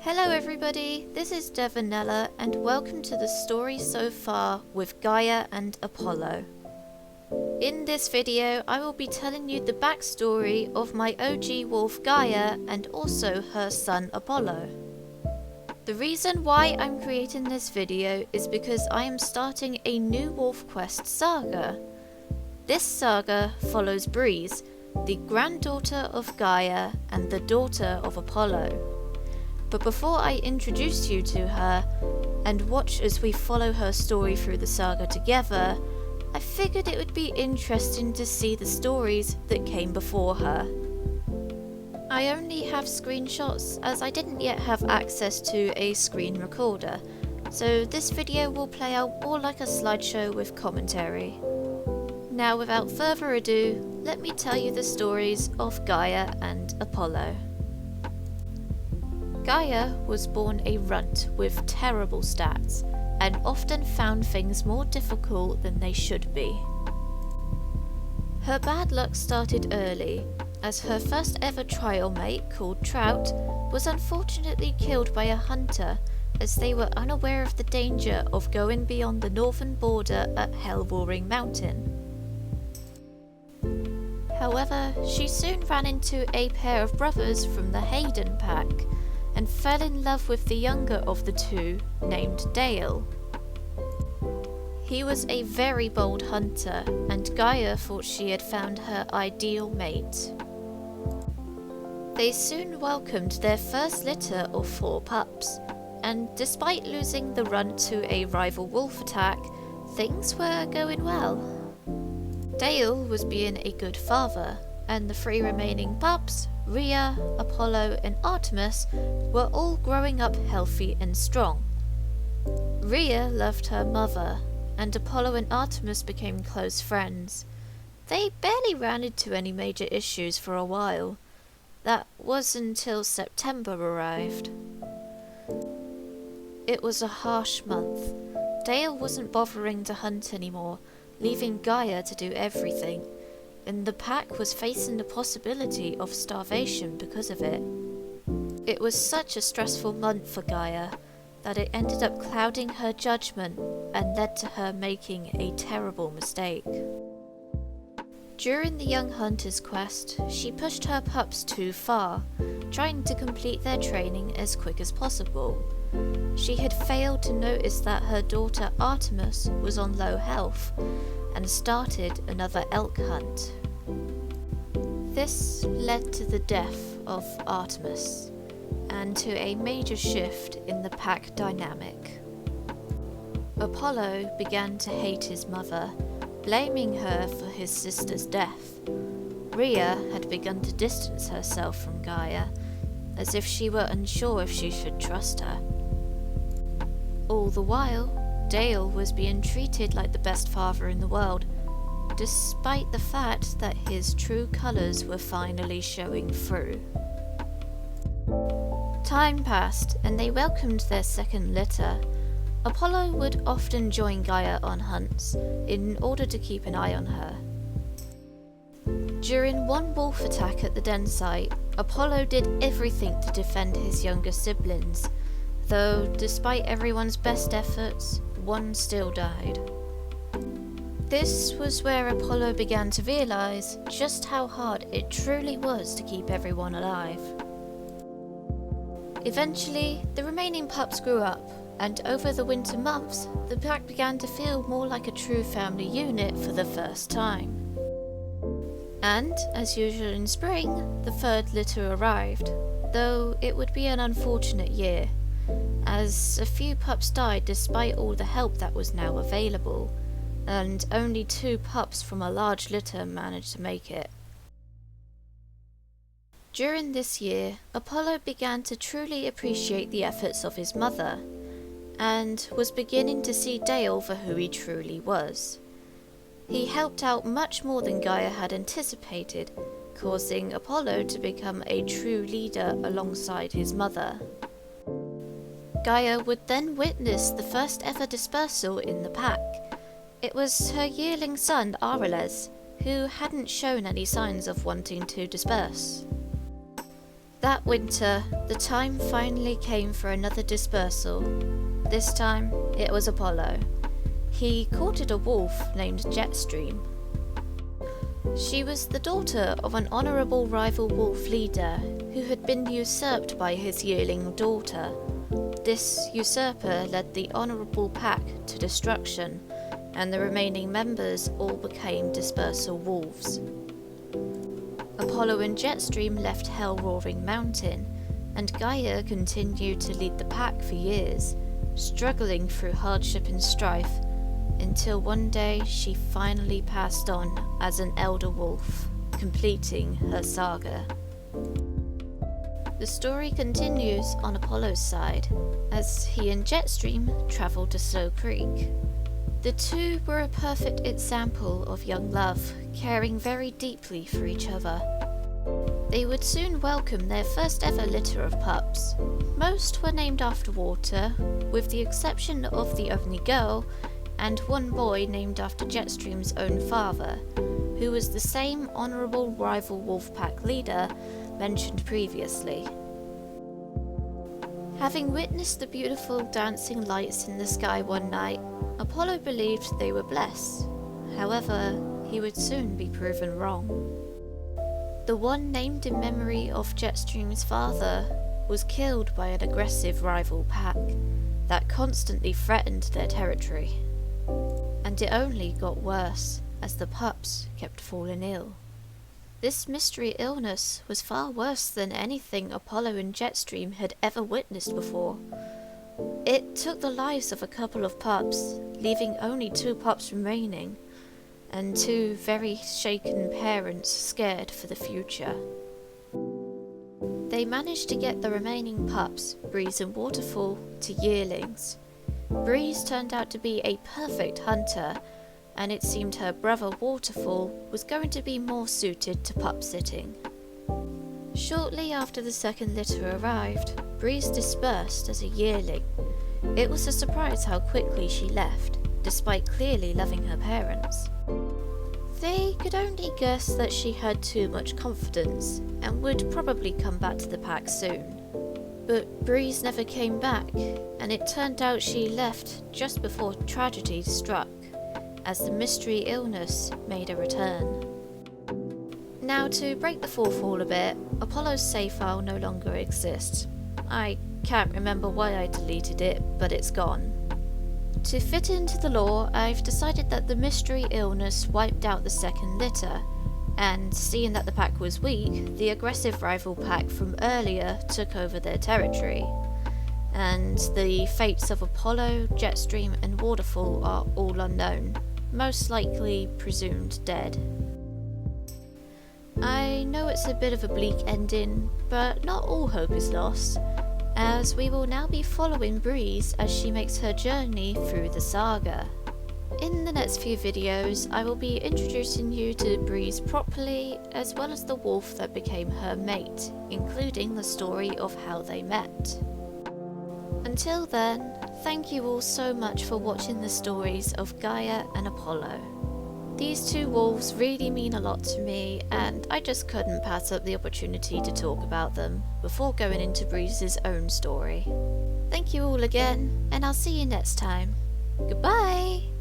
Hello everybody, this is Devonella and welcome to the story so far with Gaia and Apollo. In this video I will be telling you the backstory of my OG wolf Gaia and also her son Apollo. The reason why I'm creating this video is because I am starting a new WolfQuest saga. This saga follows Breeze, the granddaughter of Gaia and the daughter of Apollo. But before I introduce you to her, and watch as we follow her story through the saga together, I figured it would be interesting to see the stories that came before her. I only have screenshots as I didn't yet have access to a screen recorder, so this video will play out more like a slideshow with commentary. Now without further ado, let me tell you the stories of Gaia and Apollo. Gaia was born a runt with terrible stats, and often found things more difficult than they should be. Her bad luck started early, as her first ever trial mate, called Trout, was unfortunately killed by a hunter as they were unaware of the danger of going beyond the northern border at Hell-Roaring Mountain. However, she soon ran into a pair of brothers from the Hayden pack, and fell in love with the younger of the two, named Dale. He was a very bold hunter, and Gaia thought she had found her ideal mate. They soon welcomed their first litter of 4 pups, and despite losing the runt to a rival wolf attack, things were going well. Dale was being a good father, and the 3 remaining pups, Rhea, Apollo and Artemis, were all growing up healthy and strong. Rhea loved her mother, and Apollo and Artemis became close friends. They barely ran into any major issues for a while. That was until September arrived. It was a harsh month. Dale wasn't bothering to hunt anymore, leaving Gaia to do everything, and the pack was facing the possibility of starvation because of it. It was such a stressful month for Gaia that it ended up clouding her judgment and led to her making a terrible mistake. During the young hunter's quest, she pushed her pups too far, trying to complete their training as quick as possible. She had failed to notice that her daughter Artemis was on low health, and started another elk hunt. This led to the death of Artemis, and to a major shift in the pack dynamic. Apollo began to hate his mother, blaming her for his sister's death. Rhea had begun to distance herself from Gaia, as if she were unsure if she should trust her. All the while, Dale was being treated like the best father in the world, despite the fact that his true colours were finally showing through. Time passed and they welcomed their second litter. Apollo would often join Gaia on hunts, in order to keep an eye on her. During one wolf attack at the den site, Apollo did everything to defend his younger siblings, though despite everyone's best efforts, one still died. This was where Apollo began to realise just how hard it truly was to keep everyone alive. Eventually, the remaining pups grew up, and over the winter months, the pack began to feel more like a true family unit for the first time. And, as usual in spring, the third litter arrived, though it would be an unfortunate year, as a few pups died despite all the help that was now available, and only 2 pups from a large litter managed to make it. During this year, Apollo began to truly appreciate the efforts of his mother, and was beginning to see Dale for who he truly was. He helped out much more than Gaia had anticipated, causing Apollo to become a true leader alongside his mother. Gaia would then witness the first ever dispersal in the pack. It was her yearling son Areles, who hadn't shown any signs of wanting to disperse. That winter, the time finally came for another dispersal. This time, it was Apollo. He courted a wolf named Jetstream. She was the daughter of an honourable rival wolf leader who had been usurped by his yearling daughter. This usurper led the honourable pack to destruction, and the remaining members all became dispersal wolves. Apollo and Jetstream left Hell-Roaring Mountain, and Gaia continued to lead the pack for years, struggling through hardship and strife, until one day she finally passed on as an elder wolf, completing her saga. The story continues on Apollo's side, as he and Jetstream travelled to Slow Creek. The two were a perfect example of young love, caring very deeply for each other. They would soon welcome their first ever litter of pups. Most were named after water, with the exception of the only girl, and one boy named after Jetstream's own father, who was the same honourable rival wolfpack leader mentioned previously. Having witnessed the beautiful dancing lights in the sky one night, Apollo believed they were blessed. However, he would soon be proven wrong. The one named in memory of Jetstream's father was killed by an aggressive rival pack that constantly threatened their territory. And it only got worse as the pups kept falling ill. This mystery illness was far worse than anything Apollo and Jetstream had ever witnessed before. It took the lives of a couple of pups, leaving only 2 pups remaining, and 2 very shaken parents scared for the future. They managed to get the remaining pups, Breeze and Waterfall, to yearlings. Breeze turned out to be a perfect hunter, and it seemed her brother Waterfall was going to be more suited to pup sitting. Shortly after the second litter arrived, Breeze dispersed as a yearling. It was a surprise how quickly she left, despite clearly loving her parents. They could only guess that she had too much confidence, and would probably come back to the pack soon. But Breeze never came back, and it turned out she left just before tragedy struck, as the mystery illness made a return. Now, to break the fourth wall a bit, Apollo's save file no longer exists. I can't remember why I deleted it, but it's gone. To fit into the lore, I've decided that the mystery illness wiped out the second litter, and seeing that the pack was weak, the aggressive rival pack from earlier took over their territory, and the fates of Apollo, Jetstream and Waterfall are all unknown, most likely presumed dead. I know it's a bit of a bleak ending, but not all hope is lost, as we will now be following Breeze as she makes her journey through the saga. In the next few videos, I will be introducing you to Breeze properly, as well as the wolf that became her mate, including the story of how they met. Until then, thank you all so much for watching the stories of Gaia and Apollo. These 2 wolves really mean a lot to me, and I just couldn't pass up the opportunity to talk about them before going into Breeze's own story. Thank you all again, and I'll see you next time. Goodbye!